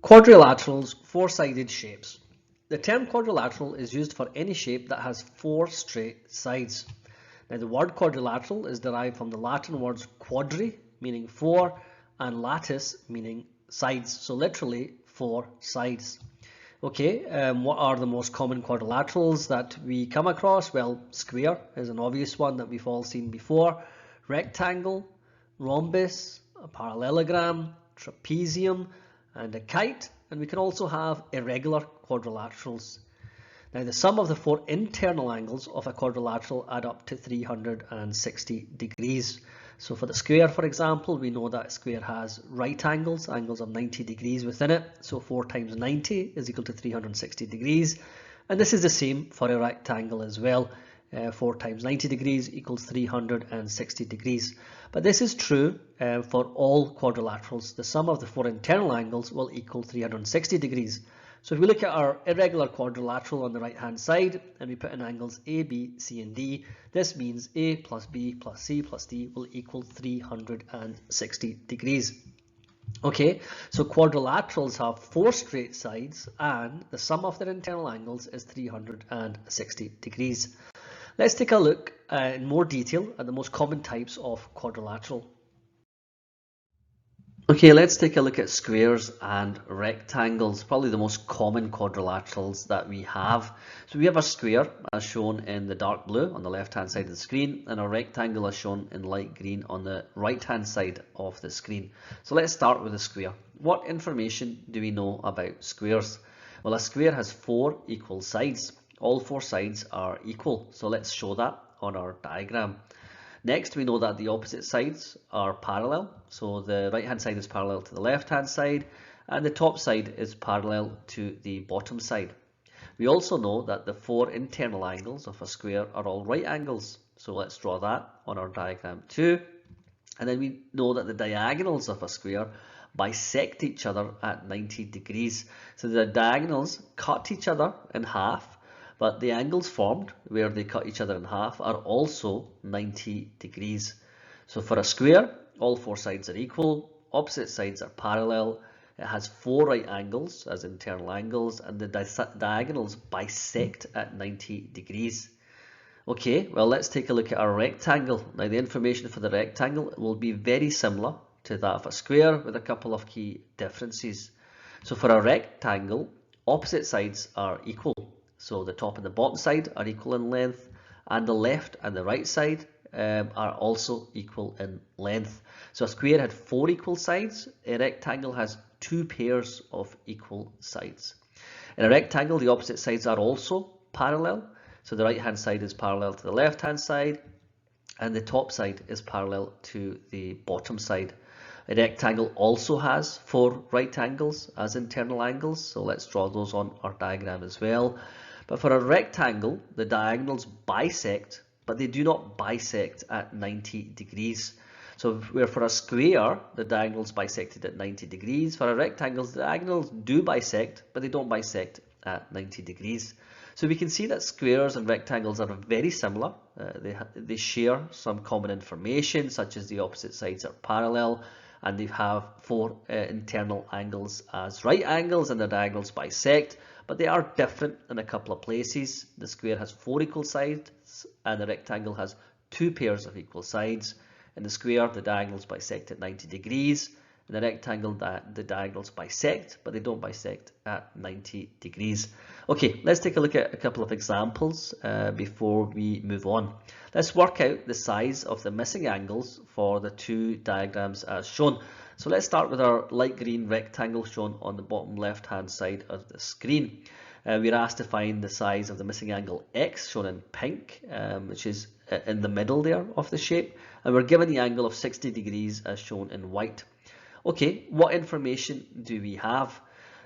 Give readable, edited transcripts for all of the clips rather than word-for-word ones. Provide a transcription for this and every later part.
Quadrilaterals, four-sided shapes. The term quadrilateral is used for any shape that has four straight sides. Now the word quadrilateral is derived from the Latin words quadri, meaning four, and latus, meaning sides. So literally four sides. Okay, what are the most common quadrilaterals that we come across? Well, square is an obvious one that we've all seen before. Rectangle, rhombus, a parallelogram, trapezium, and a kite. And we can also have irregular quadrilaterals. Now the sum of the four internal angles of a quadrilateral add up to 360 degrees. So for the square, for example, we know that a square has right angles, angles of 90 degrees within it. So 4 times 90 is equal to 360 degrees. And this is the same for a rectangle as well. 4 times 90 degrees equals 360 degrees. But this is true for all quadrilaterals. The sum of the four internal angles will equal 360 degrees. So if we look at our irregular quadrilateral on the right hand side and we put in angles A, B, C and D, this means A plus B plus C plus D will equal 360 degrees. Okay, so quadrilaterals have four straight sides and the sum of their internal angles is 360 degrees. Let's take a look in more detail at the most common types of quadrilateral. Okay, let's take a look at squares and rectangles, probably the most common quadrilaterals that we have. So we have a square as shown in the dark blue on the left hand side of the screen, and a rectangle as shown in light green on the right hand side of the screen. So let's start with the square. What information do we know about squares? Well, a square has four equal sides. All four sides are equal, so let's show that on our diagram. Next, we know that the opposite sides are parallel. So the right hand side is parallel to the left hand side and the top side is parallel to the bottom side. We also know that the four internal angles of a square are all right angles. So let's draw that on our diagram too. And then we know that the diagonals of a square bisect each other at 90 degrees. So the diagonals cut each other in half, but the angles formed where they cut each other in half are also 90 degrees. So for a square, all four sides are equal, opposite sides are parallel, it has four right angles as internal angles, and the diagonals bisect at 90 degrees. Okay, well let's take a look at our rectangle. Now the information for the rectangle will be very similar to that of a square with a couple of key differences. So for a rectangle, opposite sides are equal. So the top and the bottom side are equal in length, and the left and the right side are also equal in length. So a square had four equal sides, a rectangle has two pairs of equal sides. In a rectangle, the opposite sides are also parallel. So the right hand side is parallel to the left hand side, and the top side is parallel to the bottom side. A rectangle also has four right angles as internal angles, so let's draw those on our diagram as well. But for a rectangle, the diagonals bisect, but they do not bisect at 90 degrees. So where for a square, the diagonals bisected at 90 degrees, for a rectangle, the diagonals do bisect, but they don't bisect at 90 degrees. So we can see that squares and rectangles are very similar. They share some common information, such as the opposite sides are parallel, and they have four internal angles as right angles, and the diagonals bisect, but they are different in a couple of places. The square has four equal sides and the rectangle has two pairs of equal sides. In the square, the diagonals bisect at 90 degrees. In the rectangle, the diagonals bisect, but they don't bisect at 90 degrees. Okay, let's take a look at a couple of examples before we move on. Let's work out the size of the missing angles for the two diagrams as shown. So let's start with our light green rectangle shown on the bottom left hand side of the screen. We're asked to find the size of the missing angle X shown in pink, which is in the middle there of the shape, and we're given the angle of 60 degrees as shown in white. Okay, what information do we have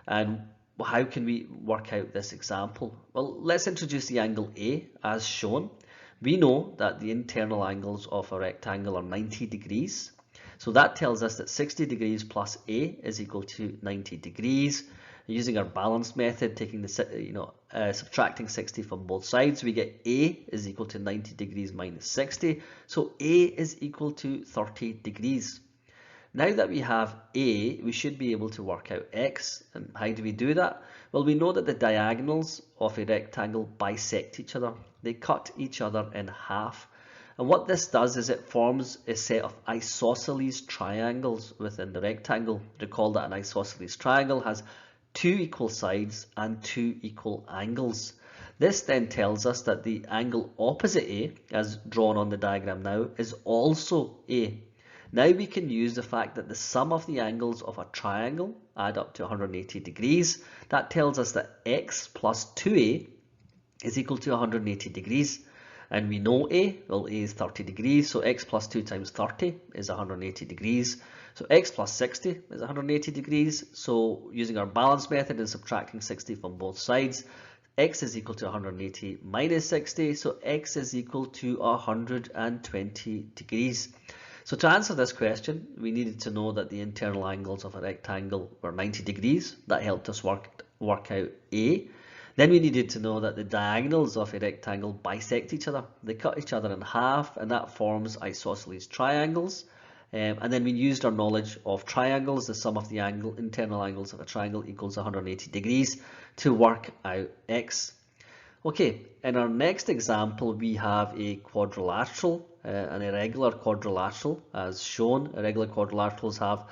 and how can we work out this example? Well, let's introduce the angle A as shown. We know that the internal angles of a rectangle are 90 degrees. So that tells us that 60 degrees plus A is equal to 90 degrees. Using our balanced method, taking the subtracting 60 from both sides, we get A is equal to 90 degrees minus 60. So A is equal to 30 degrees. Now that we have A, we should be able to work out X. And how do we do that? Well, we know that the diagonals of a rectangle bisect each other. They cut each other in half. And what this does is it forms a set of isosceles triangles within the rectangle. Recall that an isosceles triangle has two equal sides and two equal angles. This then tells us that the angle opposite A, as drawn on the diagram now, is also A. Now we can use the fact that the sum of the angles of a triangle add up to 180 degrees. That tells us that x plus 2a is equal to 180 degrees. And we know a, well, a is 30 degrees, so x plus 2 times 30 is 180 degrees. So x plus 60 is 180 degrees. So using our balance method and subtracting 60 from both sides, x is equal to 180 minus 60, so x is equal to 120 degrees. So to answer this question, we needed to know that the internal angles of a rectangle were 90 degrees. That helped us work out A. Then we needed to know that the diagonals of a rectangle bisect each other. They cut each other in half, and that forms isosceles triangles. And then we used our knowledge of triangles. The sum of the internal angles of a triangle equals 180 degrees to work out X. Okay, in our next example, we have a quadrilateral, an irregular quadrilateral, as shown. Irregular quadrilaterals have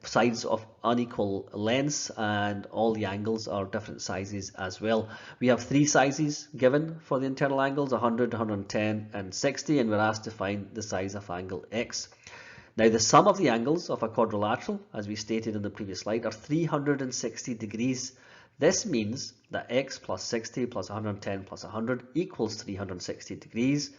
sides of unequal lengths, and all the angles are different sizes as well. We have three sizes given for the internal angles: 100, 110, and 60, and we're asked to find the size of angle X. Now, the sum of the angles of a quadrilateral, as we stated in the previous slide, are 360 degrees. This means that x plus 60 plus 110 plus 100 equals 360 degrees,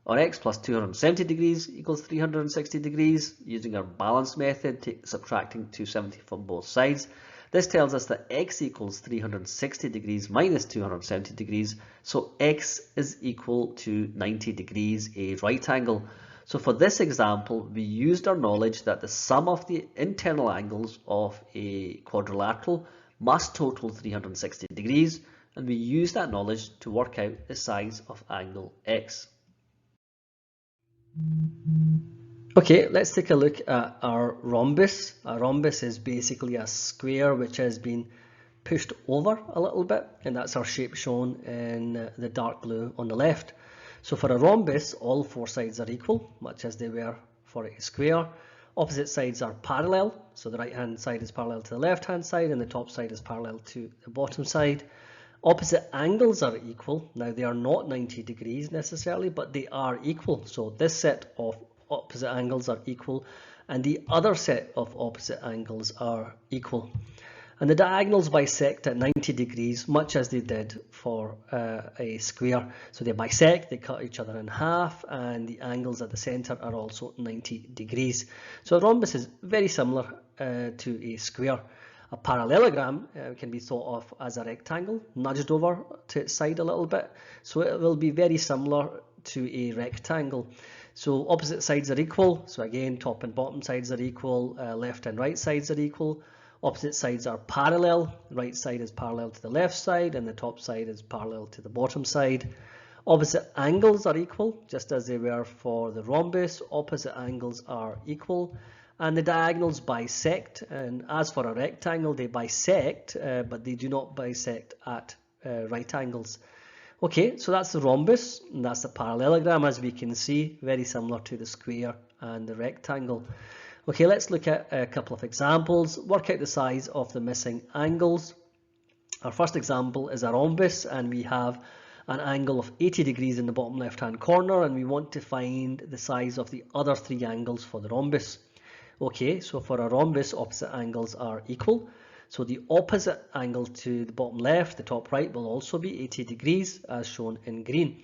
or x plus 270 degrees equals 360 degrees, using our balance method, subtracting 270 from both sides. This tells us that x equals 360 degrees minus 270 degrees, so x is equal to 90 degrees, a right angle. So for this example, we used our knowledge that the sum of the internal angles of a quadrilateral must total 360 degrees, and we use that knowledge to work out the size of angle X. Okay, let's take a look at our rhombus. A rhombus is basically a square which has been pushed over a little bit, and that's our shape shown in the dark blue on the left. So for a rhombus, all four sides are equal, much as they were for a square. Opposite sides are parallel, so the right hand side is parallel to the left hand side and the top side is parallel to the bottom side. Opposite angles are equal. Now they are not 90 degrees necessarily, but they are equal. So this set of opposite angles are equal and the other set of opposite angles are equal. And the diagonals bisect at 90 degrees, much as they did for a square. So they bisect, they cut each other in half, and the angles at the center are also 90 degrees. So a rhombus is very similar to a square. A parallelogram can be thought of as a rectangle, nudged over to its side a little bit. So it will be very similar to a rectangle. So opposite sides are equal. So again, top and bottom sides are equal, left and right sides are equal. Opposite sides are parallel. The right side is parallel to the left side and the top side is parallel to the bottom side. Opposite angles are equal, just as they were for the rhombus. Opposite angles are equal and the diagonals bisect, and as for a rectangle, they bisect but they do not bisect at right angles. Okay, so that's the rhombus and that's the parallelogram, as we can see, very similar to the square and the rectangle. Okay, let's look at a couple of examples, work out the size of the missing angles. Our first example is a rhombus and we have an angle of 80 degrees in the bottom left hand corner, and we want to find the size of the other three angles for the rhombus. Okay, so for a rhombus, opposite angles are equal. So the opposite angle to the bottom left, the top right, will also be 80 degrees as shown in green.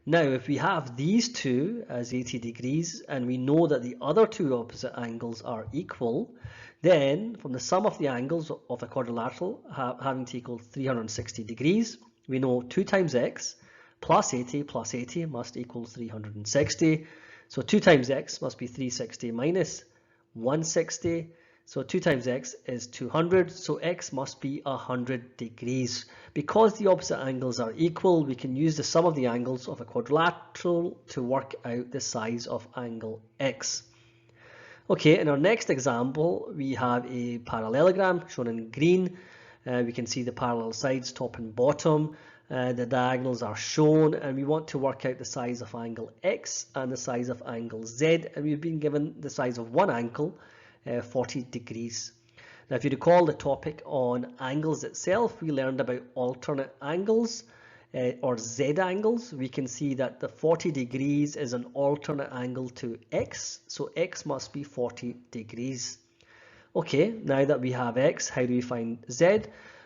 Now, if we have these two as 80 degrees and we know that the other two opposite angles are equal, then from the sum of the angles of a quadrilateral having to equal 360 degrees, we know 2 times x plus 80 must equal 360. So 2 times x must be 360 minus 160. So 2 times x is 200, so x must be 100 degrees. Because the opposite angles are equal, we can use the sum of the angles of a quadrilateral to work out the size of angle x. Okay, in our next example, we have a parallelogram shown in green. We can see the parallel sides, top and bottom. The diagonals are shown, and we want to work out the size of angle X and the size of angle Z, and we've been given the size of one angle, 40 degrees. Now, if you recall the topic on angles itself, we learned about alternate angles. Or Z angles. We can see that the 40 degrees is an alternate angle to X, so X must be 40 degrees. Okay, now that we have X, how do we find Z?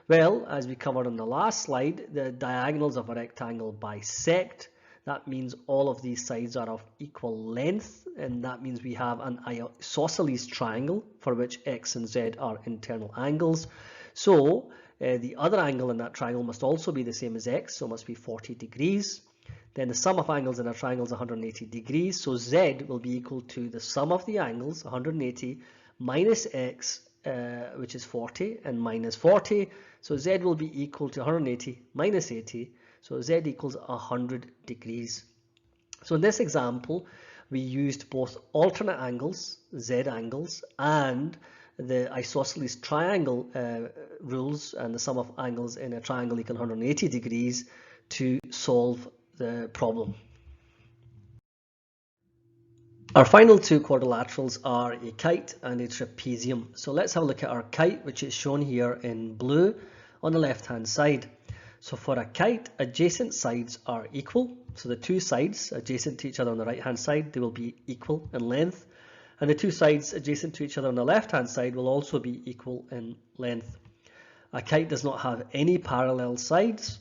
Well, as we covered on the last slide, the diagonals of a rectangle bisect. That means all of these sides are of equal length, and that means we have an isosceles triangle for which X and Z are internal angles. So the other angle in that triangle must also be the same as X, so it must be 40 degrees. Then the sum of angles in a triangle is 180 degrees, so Z will be equal to the sum of the angles, 180, minus X, which is 40, and minus 40. So Z will be equal to 180 minus 80, so Z equals 100 degrees. So in this example, we used both alternate angles, Z angles, and the isosceles triangle rules, and the sum of angles in a triangle equal 180 degrees to solve the problem. Our final two quadrilaterals are a kite and a trapezium. So let's have a look at our kite, which is shown here in blue on the left hand side. So for a kite, adjacent sides are equal. So the two sides adjacent to each other on the right hand side, they will be equal in length. And the two sides adjacent to each other on the left hand side will also be equal in length. A kite does not have any parallel sides.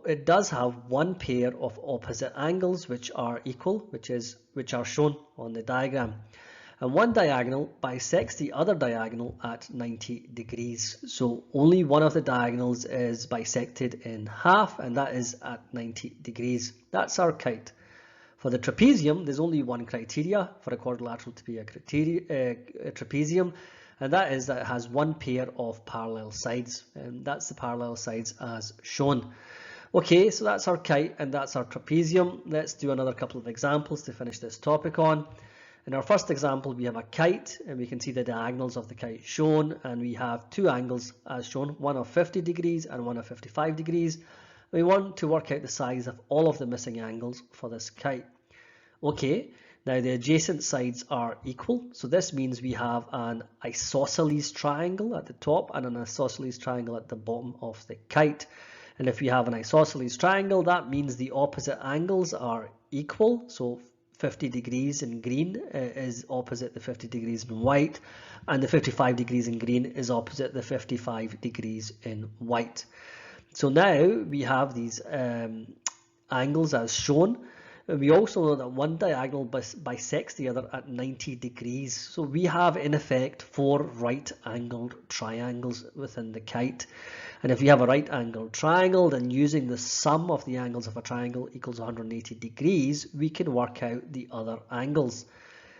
It does have one pair of opposite angles which are equal, which are shown on the diagram. And one diagonal bisects the other diagonal at 90 degrees. So only one of the diagonals is bisected in half, and that is at 90 degrees. That's our kite. For the trapezium, there's only one criteria for a quadrilateral to be a trapezium, and that is that it has one pair of parallel sides, and that's the parallel sides as shown. Okay, so that's our kite and that's our trapezium. Let's do another couple of examples to finish this topic on. In our first example, we have a kite, and we can see the diagonals of the kite shown, and we have two angles as shown, one of 50 degrees and one of 55 degrees. We want to work out the size of all of the missing angles for this kite. Okay, now the adjacent sides are equal, so this means we have an isosceles triangle at the top and an isosceles triangle at the bottom of the kite. And if we have an isosceles triangle, that means the opposite angles are equal. So 50 degrees in green is opposite the 50 degrees in white, and the 55 degrees in green is opposite the 55 degrees in white. So now we have these angles as shown. We also know that one diagonal bisects the other at 90 degrees. So we have in effect four right-angled triangles within the kite. And if we have a right-angled triangle, then using the sum of the angles of a triangle equals 180 degrees, we can work out the other angles.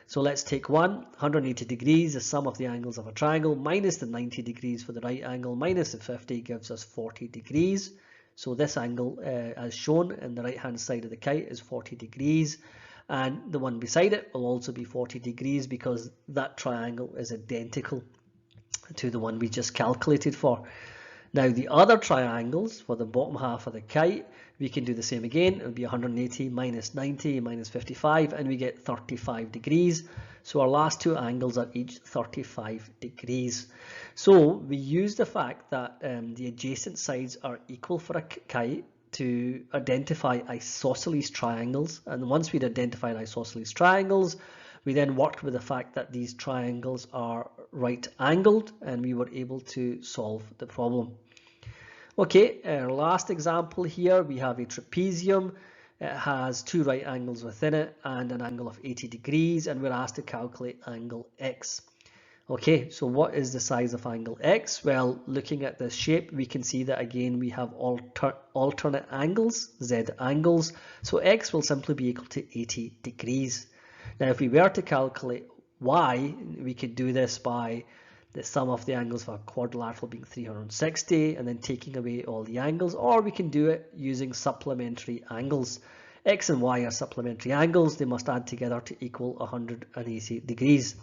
So let's take one, 180 degrees, the sum of the angles of a triangle, minus the 90 degrees for the right angle, minus the 50 gives us 40 degrees. So this angle, as shown in the right hand side of the kite, is 40 degrees. And the one beside it will also be 40 degrees because that triangle is identical to the one we just calculated for. Now the other triangles for the bottom half of the kite, we can do the same again. It will be 180 minus 90 minus 55, and we get 35 degrees. So our last two angles are each 35 degrees. So we use the fact that the adjacent sides are equal for a kite to identify isosceles triangles. And once we'd identified isosceles triangles, we then worked with the fact that these triangles are right angled, and we were able to solve the problem. Okay, our last example here, we have a trapezium. It has two right angles within it and an angle of 80 degrees, and we're asked to calculate angle X. Okay, so what is the size of angle X? Well, looking at this shape, we can see that again we have alternate angles, Z angles, so X will simply be equal to 80 degrees. Now if we were to calculate Y, we could do this by the sum of the angles for a quadrilateral being 360 and then taking away all the angles, or we can do it using supplementary angles. X and Y are supplementary angles, they must add together to equal 180 degrees.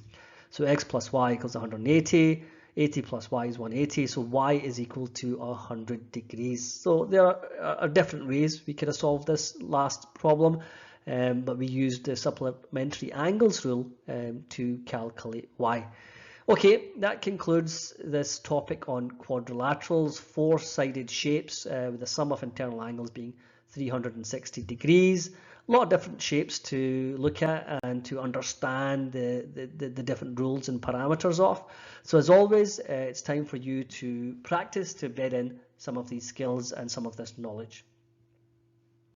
So x plus y equals 180, 80 plus y is 180, so y is equal to 100 degrees. So there are different ways we could have solved this last problem, but we used the supplementary angles rule to calculate y. Okay, that concludes this topic on quadrilaterals, four-sided shapes with the sum of internal angles being 360 degrees. A lot of different shapes to look at and to understand the different rules and parameters of. So as always, it's time for you to practice to bed in some of these skills and some of this knowledge.